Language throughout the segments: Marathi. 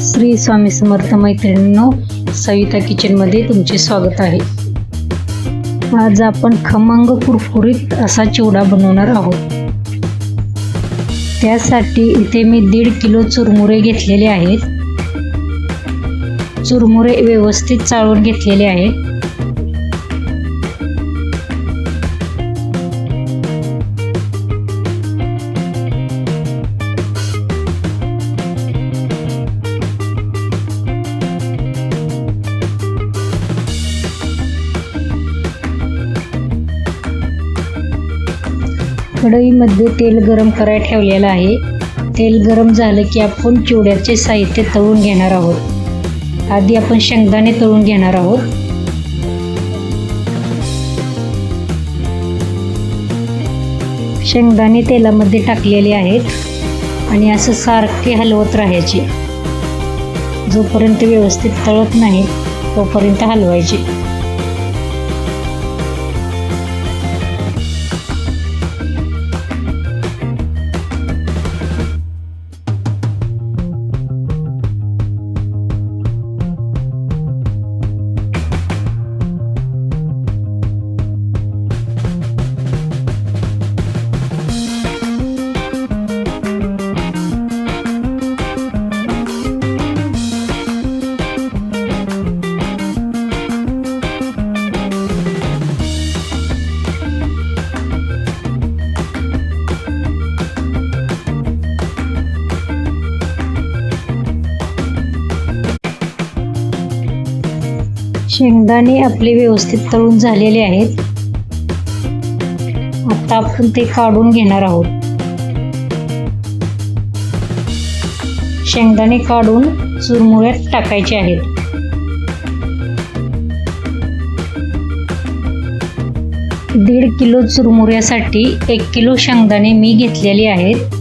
श्री स्वामी समर्थ मैत्रिणींनो, सविता किचनमध्ये तुमचे स्वागत आहे। आज आपण खमंग कुरकुरीत असा चिवडा बनवणार आहोत। त्यासाठी इथे मी 1.5 किलो चुरमुरे घेतलेले आहेत। चुरमुरे व्यवस्थित चाळून घेतलेले आहेत। कढईमध्ये तेल गरम करायला ठेवलेलं आहे। तेल गरम झालं की आपण चिवड्याचे साहित्य तळून घेणार आहोत। आधी आपण शेंगदाणे तळून घेणार आहोत। शेंगदाणे तेलामध्ये टाकलेले आहेत आणि असं सारखे हलवत राहायचे। जोपर्यंत व्यवस्थित तळत नाही तोपर्यंत हलवायचे। शेंगदाणे आपले व्यवस्थित तळून झालेले आहेत। आता आपण ते काढून घेणार आहोत। शेंगदाणे काढून चुरमुऱ्यात टाकायचे आहेत। दीड किलो चुरमुऱ्यासाठी 1 किलो शेंगदाणे मी घेतलेले आहेत।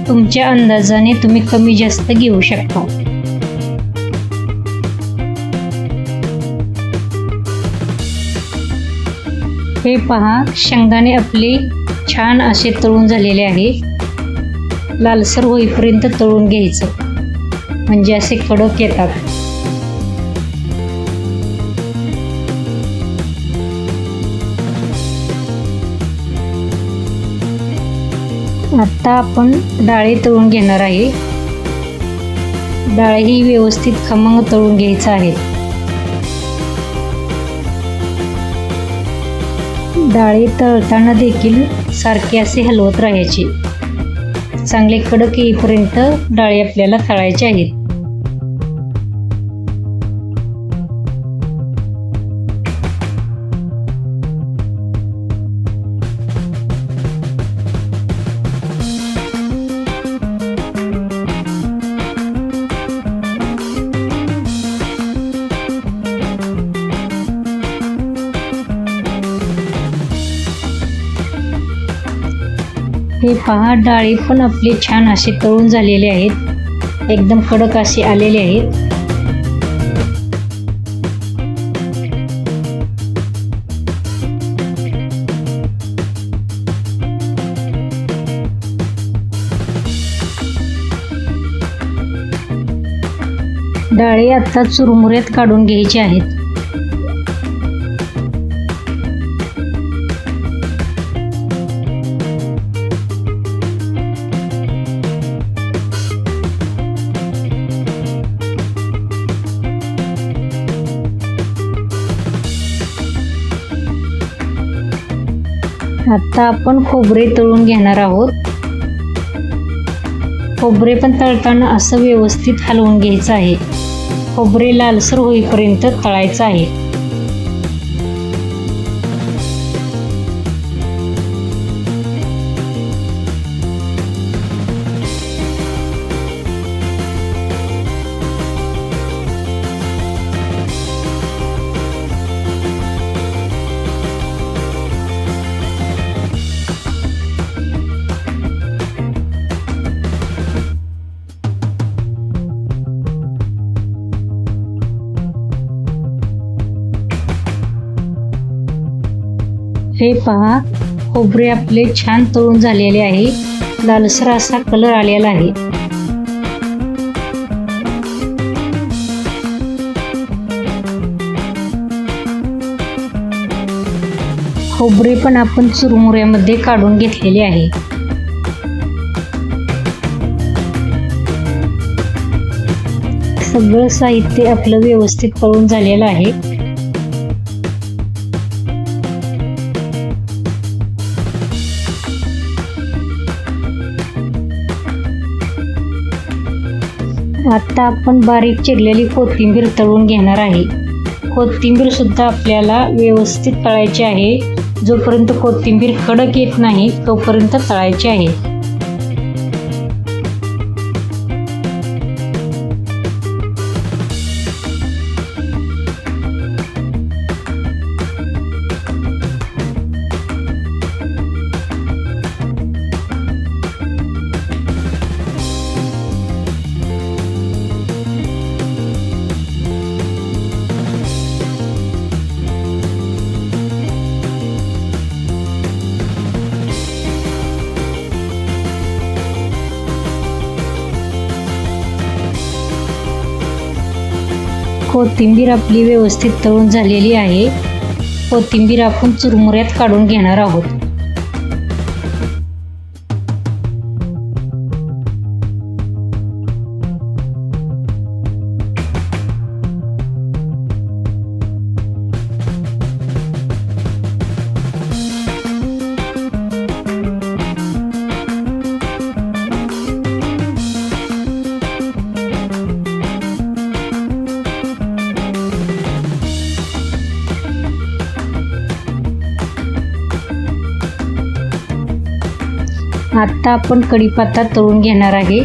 तुमच्या अंदाजाने तुम्ही कमी जास्त घेऊ शकता। हे पहा, शेंगदाणे आपले छान असे तळून झालेले आहे। लालसर होईपर्यंत तळून घ्यायचं, म्हणजे असे कडक येतात। आता आपण डाळी तळून घेणार आहे। डाळ ही व्यवस्थित खमंग तळून घ्यायचं आहे। डाळी तळताना देखील सारखे असे हलवत राहायचे। चांगले कडक येईपर्यंत डाळी आपल्याला तळायचे आहेत। हे पहा, डाळी पण आपले छान असे तळून झालेले आहेत। एकदम कडक असे आलेले आहेत। डाळी आता चुरमुऱ्यात काढून घ्यायचे आहेत। आता आपण खोबरे तळून घेणार आहोत। खोबरे पण तळताना असं व्यवस्थित हलवून घ्यायचं आहे। खोबरे लालसर होईपर्यंत तळायचं आहे। हे पहा, खोबरे आपले छान तळून झालेले आहे। लालसर असा कलर आलेला आहे। खोबरे पण आपण चुरमुऱ्यामध्ये काढून घेतलेले आहे. सगळं साहित्य आपलं व्यवस्थित तळून झालेलं आहे. आता आपण बारीक चिरलेली कोथिंबीर तळून घेणार आहे. कोथिंबीर सुद्धा आपल्याला व्यवस्थित तळायची आहे. जोपर्यंत कोथिंबीर कडक येत नाही तोपर्यंत तळायची आहे. कोथिंबीर आपली व्यवस्थित तळून झालेली आहे. कोथिंबीर आपण चुरमुऱ्यात काढून घेणार आहोत. आता आपण कढीपत्ता तळून घेणार आहे.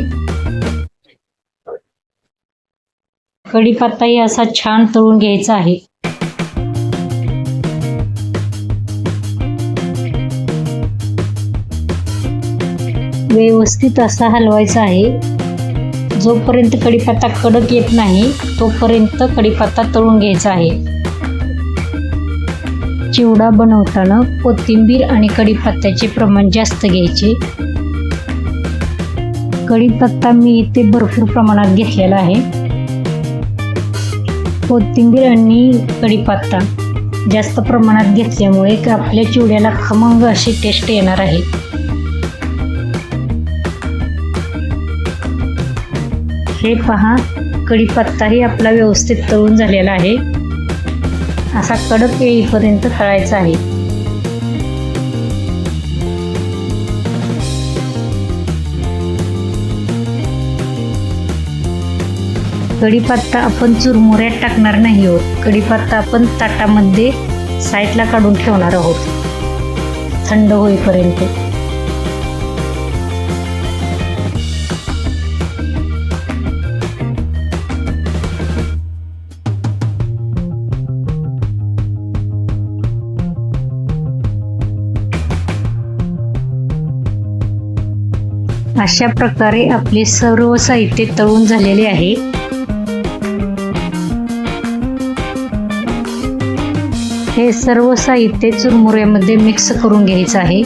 कढीपत्ताही असा छान तळून घ्यायचा आहे. व्यवस्थित असा हलवायचा आहे. जोपर्यंत कढीपत्ता कडक येत नाही तोपर्यंत कढीपत्ता तळून घ्यायचा आहे. चिवडा बनवताना कोथिंबीर आणि कढीपत्त्याचे प्रमाण जास्त घ्यायचे. कढीपत्ता मी इथे भरपूर प्रमाणात घेतलेला आहे. कोथिंबीर आणि कढीपत्ता जास्त प्रमाणात घेतल्यामुळे आपल्या चिवड्याला खमंग अशी टेस्ट येणार आहे. हे पहा, कढीपत्ताही आपला व्यवस्थित तळून झालेला आहे. असा कडक येईपर्यंत तळायचा आहे. कढीपत्ता आपण चुरमुऱ्यात टाकणार नाही आहोत. कढीपत्ता आपण ताटामध्ये साईडला काढून ठेवणार आहोत थंड होईपर्यंत. अशा प्रकारे आपले सर्व साहित्य तळून झालेले आहे. हे सर्व साहित्य चुरमुऱ्यामध्ये मिक्स करून घ्यायचं आहे.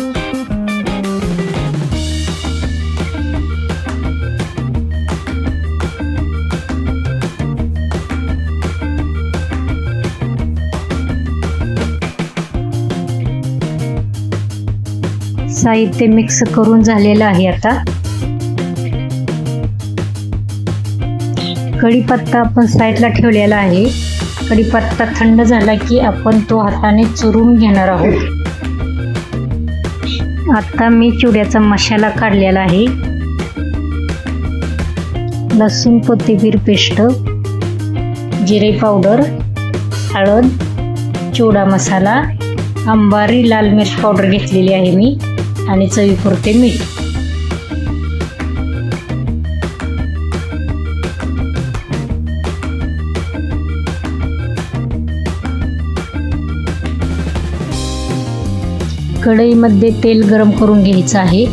साहित्य मिक्स करून झालेलं आहे. आता कढीपत्ता आपण साईडला ठेवलेला आहे. कढीपत्ता थंड झाला की आपण तो हाताने चुरून घेणार आहोत. आता मी चिवड्याचा मसाला काढलेला आहे. लसूण कोथिंबीर पेस्ट, जिरे पावडर, हळद, चिवडा मसाला, अंबारी लाल मिर्च पावडर घेतलेली आहे मी आणि चवीपुरते मीठ. कढईमध्ये तेल गरम करून घ्यायचं आहे.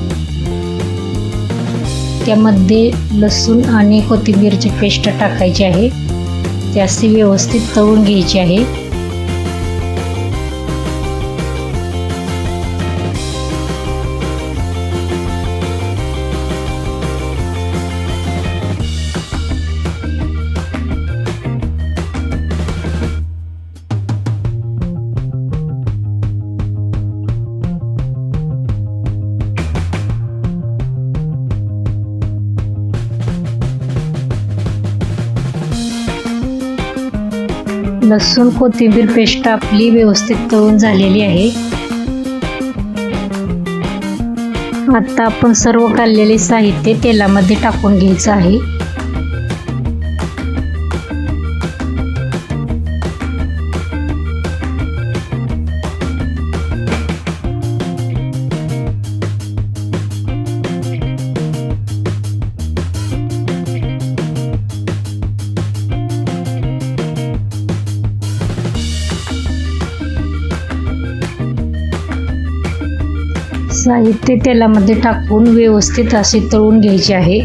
त्यामध्ये लसूण आणि कोथिंबीरची पेस्ट टाकायची आहे. ती अशी व्यवस्थित तळून घ्यायची आहे. लसूण कोथिंबीर पेस्ट आपली व्यवस्थित तळून झालेली आहे. आता आपण सर्व काढलेले साहित्य तेलामध्ये टाकून घ्यायचं आहे. साहित्य तेलामध्ये टाकून व्यवस्थित असे तळून घ्यायचे आहे.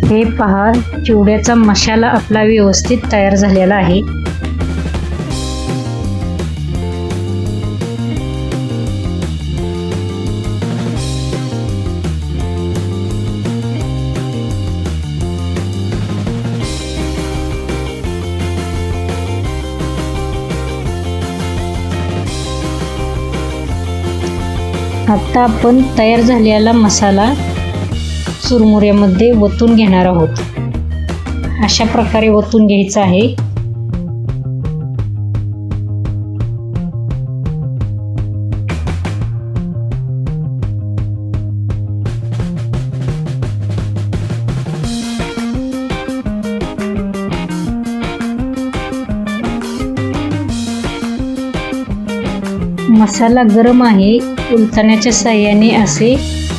हे पहा, चिवड्याचा मसाला आपला व्यवस्थित तयार झालेला आहे. आता आपण तयार झालेला मसाला चुरमुऱ्यामध्ये ओतून घेणार आहोत. अशा प्रकारे ओतून घ्यायचा आहे. मसाला गरम आहे, उलथण्याच्या साहाय्याने असे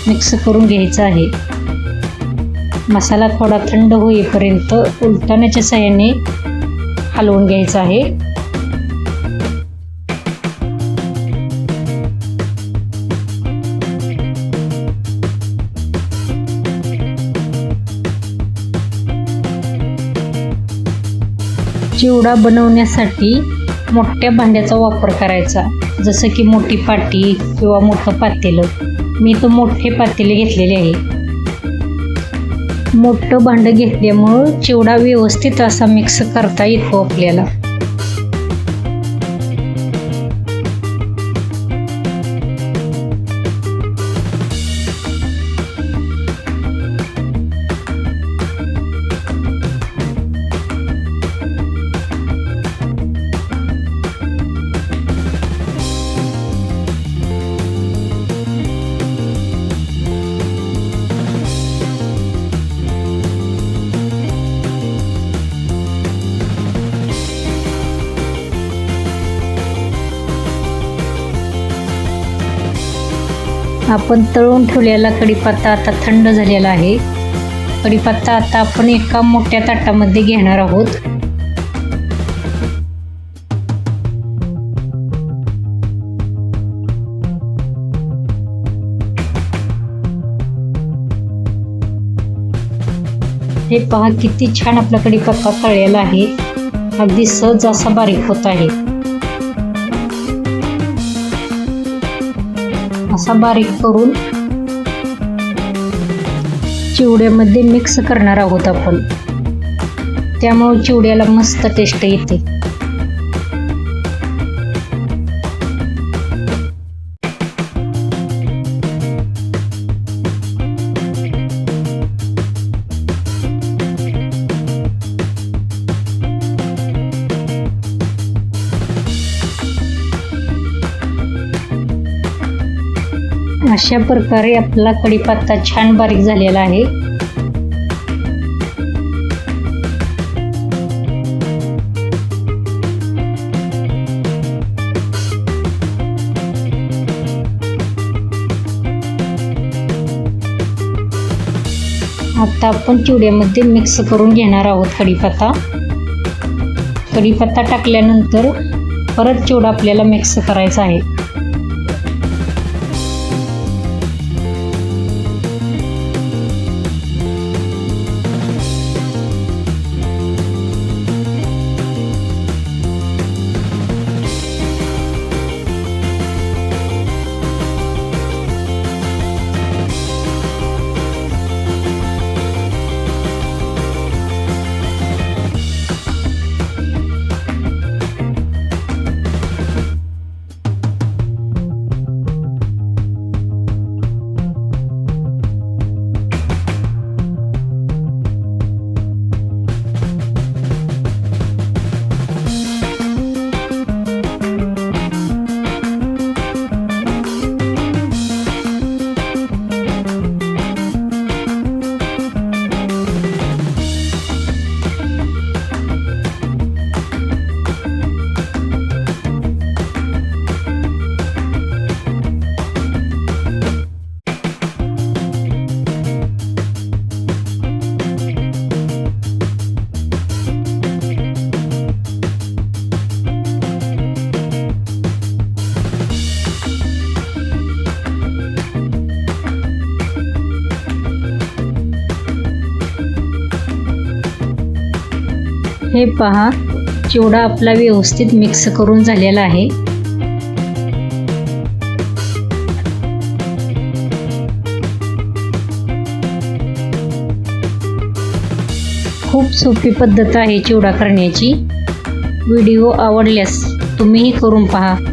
मिक्स करून घ्यायचं आहे. मसाला थोडा थंड होईपर्यंत उलथण्याच्या साहाय्याने हलवून घ्यायचा आहे. चिवडा बनवण्यासाठी मोठ्या भांड्याचा वापर करायचा, जसं की मोठी पाटी किंवा मोठं पातेलं. मी तर मोठे पातेले घेतलेले आहे. मोठं भांडं घेतल्यामुळं चिवडा व्यवस्थित असा मिक्स करता येतो आपल्याला. आपण तळून ठेवलेला कढीपत्ता आता थंड झालेला आहे. कढीपत्ता आता आपण एका मोठ्या ताटामध्ये घेणार आहोत. हे पहा, किती छान आपला कढीपत्ता तळलेला आहे. अगदी सहज असा बारीक होत आहे. असा बारीक करून चिवड्यामध्ये मिक्स करणार आहोत आपण. त्यामुळे चिवड्याला मस्त टेस्ट येते. अशा प्रकारे आपला कढीपत्ता छान बारीक झालेला आहे. आता आपण चिवड्यामध्ये मिक्स करून घेणार आहोत कढीपत्ता. कढीपत्ता टाकल्यानंतर परत चिवडा आपल्याला मिक्स करायचा आहे. हे पहा, चिवडा आपला व्यवस्थित मिक्स करून झालेला आहे. खूप सोपी पद्धत आहे चिवडा करण्याची. व्हिडिओ आवडल्यास तुम्हीही करून पहा.